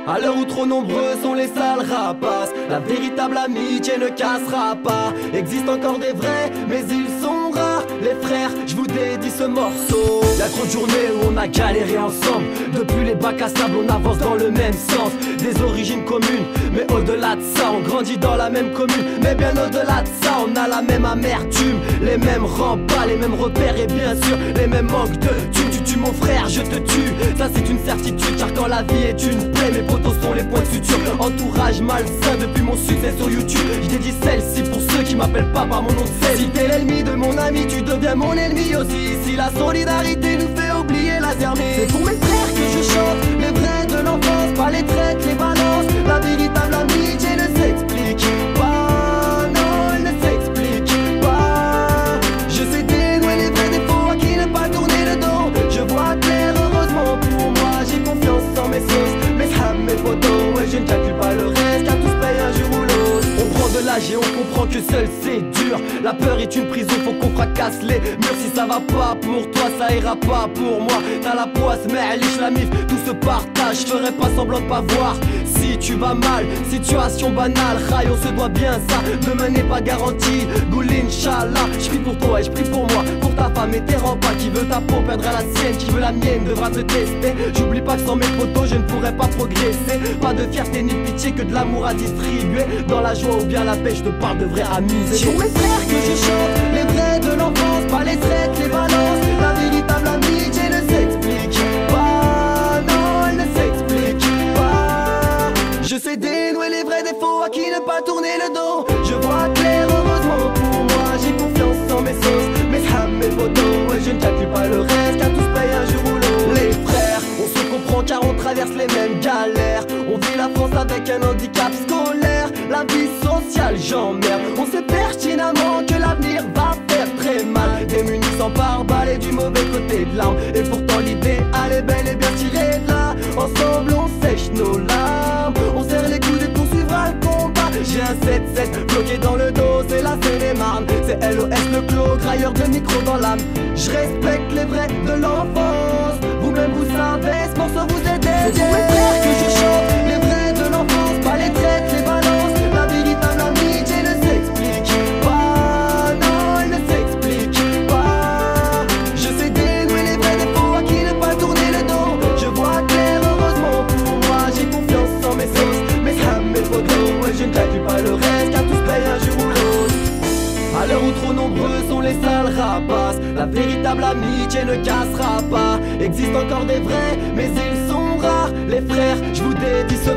À l'heure où trop nombreux sont les sales rapaces, la véritable amitié ne cassera pas. Existent encore des vrais, mais ils sont rares. Les frères, je vous dédie ce morceau. Y'a trop de journées où on a galéré ensemble. Depuis les bacs à sable, on avance dans le même sens. Des origines communes, mais au-delà de ça, on grandit dans la même commune. Mais bien au-delà de ça, on a la même amertume, les mêmes remparts, les mêmes repères et bien sûr les mêmes manques de tu tues mon frère, je te tue. Ça c'est une certitude, car quand la vie est une plaie, mes potos sont les points de suture. Entourage malsain depuis mon succès sur YouTube. Je dédie celle-ci pour ceux qui m'appellent pas par mon nom de scène. Si t'es l'ennemi de mon ami, tu deviens mon ennemi aussi. Si la solidarité nous fait oublier la zermie, c'est pour mes frères que je chante, les vrais de l'enfance, pas les traites, les balances. La véritable amitié ne s'explique pas, non, elle ne s'explique pas. Je sais dénouer les vrais défauts à qui ne pas tourner le dos. Je vois clair, heureusement pour moi, j'ai confiance en mes sauces, mes hams, mes photos. Et je ne calcule pas le reste, car tous payent un jour ou l'autre. On prend de l'âge et on comprend que seul c'est dur. La peur est une prison, faut qu'on fracasse les murs. Si ça va pas pour toi, ça ira pas pour moi. T'as la poisse, mais liche la mif, tout se partage. Je ferai pas semblant de pas voir si tu vas mal, situation banale. Rail, on se doit bien ça, demain n'est pas garanti. Goul Inch'Allah, je prie pour toi et je prie pour moi, pour ta femme et tes remparts. Qui veut ta peau perdra la sienne, qui veut la mienne devra se tester. J'oublie pas que sans mes photos je ne pourrais pas progresser. Pas de fierté ni de pitié, que de l'amour à distribuer. Dans la joie ou bien la paix, je te parle de vraie amitié. C'est pour mes frères que je chante, les vrais de l'enfance, pas les traites, les balances. La véritable amitié ne s'explique pas, non, elle ne s'explique pas. Je sais dénouer les vrais défauts à qui ne pas tourner le dos. Je vois clair, heureusement pour moi, j'ai confiance en mes sauces, mes hams, mes photos. Et je ne calcule pas le reste, car tous payent un jour ou l'autre. Les frères, on se comprend car on traverse les mêmes galères. On vit la France avec un handicap scolaire. La vie sociale, j'emmerde. On sait pertinemment que l'avenir va faire très mal. Démunis sans pare-balles et du mauvais côté de l'arme. Et pourtant l'idéal est bel et bien tiré de là. Ensemble on sèche nos larmes, on serre les coudes et poursuivra le combat. J'ai un 7-7 bloqué dans le dos, c'est la Seine-et-Marne. C'est LOS le clos, grailleur de micro dans l'âme. Je respecte les vrais de l'enfance, vous-même vous savez, ce morceau vous est dédié. C'est pour mes frères que je chante, les vrais de l'enfance, pas les traites, les balances. La véritable amitié ne s'explique pas, non, elle ne s'explique pas. Je sais dénouer les vrais défauts à qui ne pas tourner le dos. Je vois clair, heureusement pour moi, j'ai confiance en mes sauces, mes hams, mes photos. Et je ne calcule pas le reste, car tous payent un jour ou l'autre. À l'heure où trop nombreux sont les sales rapaces, la véritable amitié ne cassera pas. Existent encore des vrais, mais ils sont rares. Les frères, je vous dédie ce